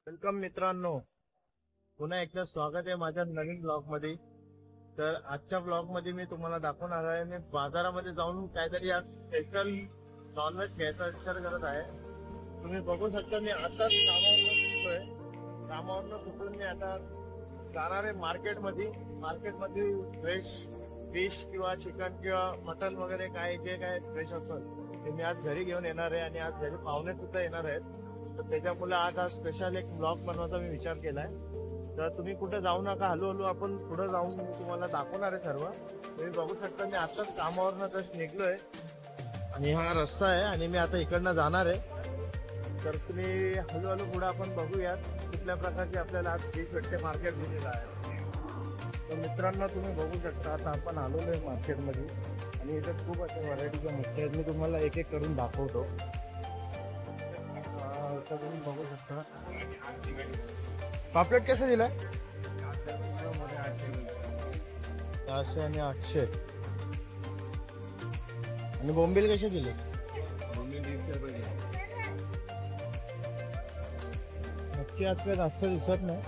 Welcome मित्रांनो, पुन्हा एकदा स्वागत आहे माझ्या नवीन ब्लॉग मध्ये। तर आजच्या ब्लॉग मध्ये मी तुम्हाला दाखवणार आहे मी बाजारामध्ये जाऊन काहीतरी आज स्पेशल नॉनव्हेज घ्यायचा विचार करत आहे। तुम्ही बघू शकता मी आताच कामावरनं सुटून मी आता जाणार आहे मार्केटमध्ये फ्रेश फिश किंवा चिकन किंवा मटन वगैरे काय जे काय फ्रेश असेल ते मी आज घरी घेऊन येणार आहे आणि आज घरी पाहुणे सुद्धा येणार आहेत। तर त्याच्यामुळे आज स्पेशल एक ब्लॉग बनवायचा मी विचार केलाय। तर तुम्ही कुठे जाऊ नका, हळूहळू आपण पुढे जाऊन तुम्हाला दाखवणार आहे सर्व। तुम्ही बघू शकता मी आताच कामावरनं जस्ट निघलोय आणि हा रस्ता आहे आणि मी आता इकडनं जाणार आहे। तर तुम्ही हळूहळू पुढे आपण बघूयात कुठल्या प्रकारची आपल्याला आज फिश भेटते मार्केट मध्ये आहे। तर मित्रांनो तुम्ही बघू शकता आता आपण आलेलो आहे मार्केटमध्ये आणि इथे खूप अशा व्हरायटीच्या मच्छी आहेत। मी तुम्हाला एक एक करून दाखवतो। तुम्ही बघू शकता पापलेट कसं दिलाय? 400 आणि 800 आणि बोंबील कसे दिले? मच्छी आज काय जास्त दिसत नाही।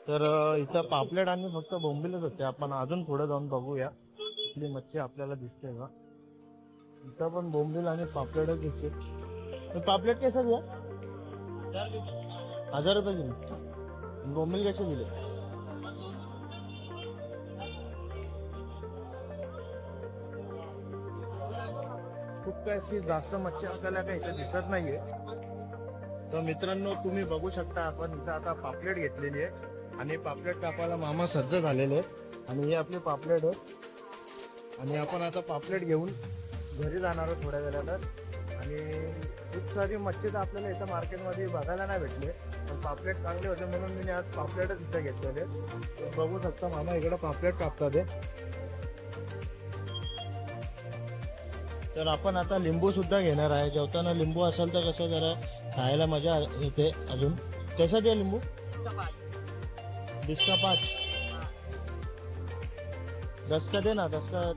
तर इथं पापलेट आणि फक्त बोंबीलच होते। आपण अजून पुढे जाऊन बघूया कुठली मच्छी आपल्याला दिसते का। इथं पण बोंबील आणि पापलेटच दिसते। पापलेट कसं दिला? 1000 रुपये दिले। बोंबील कसे दिले? खूप काय अशी जास्त मच्छी आपल्याला काही इथं दिसत नाहीये। तर मित्रांनो तुम्ही बघू शकता आपण इथं आता पापलेट घेतलेली आहे आणि पापलेट कापायला मामा सज्ज झालेले आहेत आणि हे आपले पापलेट आहेत आणि आपण आता पापलेट घेऊन घरी जाणार आहोत थोड्या वेळानं। आणि खूप सारी मच्छी तर आपल्याला इथं मार्केटमध्ये बघायला नाही भेटले, पण पापलेट चांगले होते म्हणून मी आज पापलेटच इथं घेतलेले। बघू शकता मामा इकडे पापलेट कापतात आहे। तर आपण आता लिंबू सुद्धा घेणार आहे। जेवताना लिंबू असेल तर कसं जरा खायला मजा येते अजून। कसं द्या लिंबू? 20 का 5? 10 का दे ना, 10 का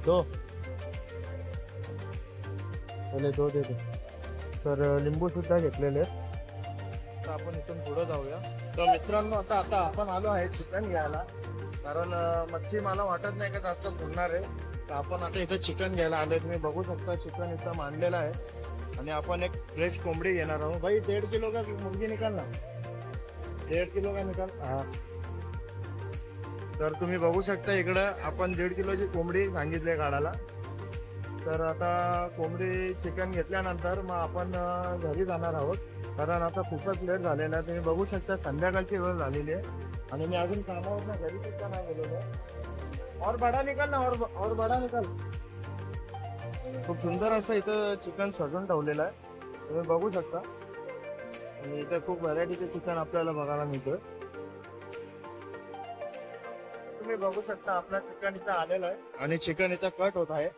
2 पहिले 2 दे दे। तर लिंबू सुद्धा घेतलेले आहेत। तर आपण इथून पुढे जाऊया। तर मित्रांनो आता आपण आलो आहे चिकन घ्यायला, कारण मच्छी मला वाटत नाही का जास्त पुरणार आहे। तर आपण आता इथं चिकन घ्यायला आलोय। तुम्ही बघू शकता चिकन इथं मांडलेलं आहे आणि आपण एक फ्रेश कोंबडी घेणार आहोत। भाई 1.5 किलो का मुर्गी निकाल ना, 1.5 किलो का निकाल। हा तर तुम्ही बघू शकता इकडं आपण 1.5 किलोची कोंबडी सांगितली काढायला। तर आता कोंबडी चिकन घेतल्यानंतर मग आपण घरी जाणार आहोत, कारण आता खूपच लेट झालेला आहे। तुम्ही बघू शकता संध्याकाळची वेळ झालेली आहे आणि मी अजून कामावर घरी सुद्धा नाही गेलेलो। और बडा निकाल ना, और बडा निकाल। खूप सुंदर असं इथं चिकन सजून ठेवलेलं आहे तुम्ही बघू शकता आणि इथं खूप व्हरायटीचे चिकन आपल्याला बघायला मिळतं। तुम्ही बघू शकता आपला चिकन इथं आलेलं आहे आणि चिकन इथं कट होत आहे।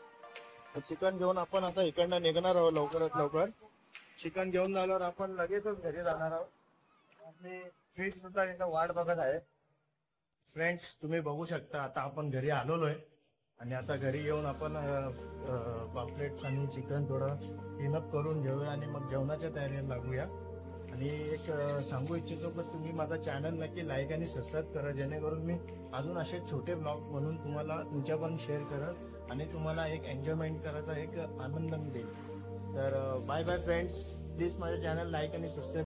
चिकन घेऊन आपण आता इकडनं निघणार आहोत लवकरात लवकर। चिकन घेऊन झाल्यावर आपण लगेचच घरी जाणार आहोत आणि फिश सुद्धा इथं वाट बघत आहे। फ्रेंड्स तुम्ही बघू शकता आता आपण घरी आलेलो आहे आणि आता घरी येऊन आपण पापलेट्स आणि चिकन थोडं क्लीनअप करून घेऊया आणि मग जेवणाच्या तयारीला लागूया। आणि एक सांगू इच्छितो की तुम्ही माझा चॅनल नक्की लाईक आणि सबस्क्राईब करा, जेणेकरून मी अजून असे छोटे ब्लॉग म्हणून तुम्हाला तुमच्यापर्यंत शेअर करेल आणि तुम्हाला एक एन्जॉयमेंट करायचा एक आनंद देईल। तर बाय बाय फ्रेंड्स, प्लीज माझ्या चॅनल लाईक आणि सबस्क्राईब